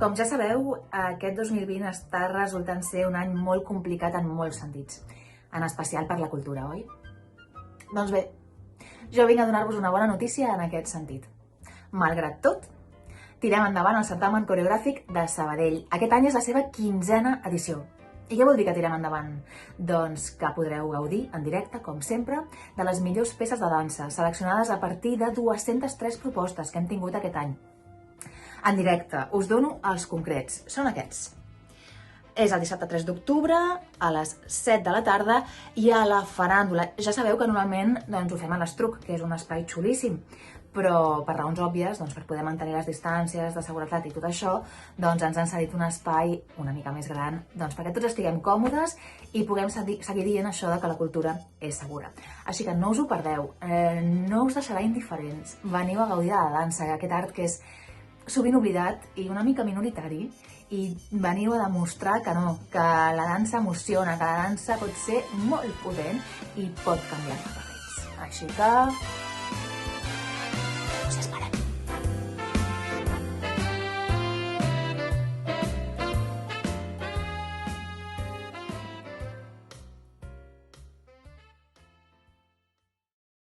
Com ja sabeu, aquest 2020 està resultant ser un any molt complicat en molts sentits, en especial per la cultura, oi? Doncs bé, jo vinc a donar-vos una bona notícia en aquest sentit. Malgrat tot, tirem endavant el certamen coreogràfic de Sabadell. Aquest any és la seva 15a edició. I què vol dir que tirem endavant? Doncs que podreu gaudir en directe, com sempre, de les millors peces de dansa, seleccionades a partir de 203 propostes que hem tingut aquest any. En directe, us dono els concrets. Són aquests. És el dissabte 3 d'octubre, a les 7 de la tarda, i a la Faràndula. Ja sabeu que normalment ho fem a l'Estruc, que és un espai xulíssim, però per raons òbvies, per poder mantenir les distàncies de seguretat i tot això, ens han cedit un espai una mica més gran, perquè tots estiguem còmodes i puguem seguir dient això de que la cultura és segura. Així que no us ho perdeu, no us deixarà indiferents. Veniu a gaudir de la dansa, aquest art que és sovint oblidat i una mica minoritari, i veniu a demostrar que no, que la dansa emociona, que la dansa pot ser molt potent i pot canviar els papers. Així que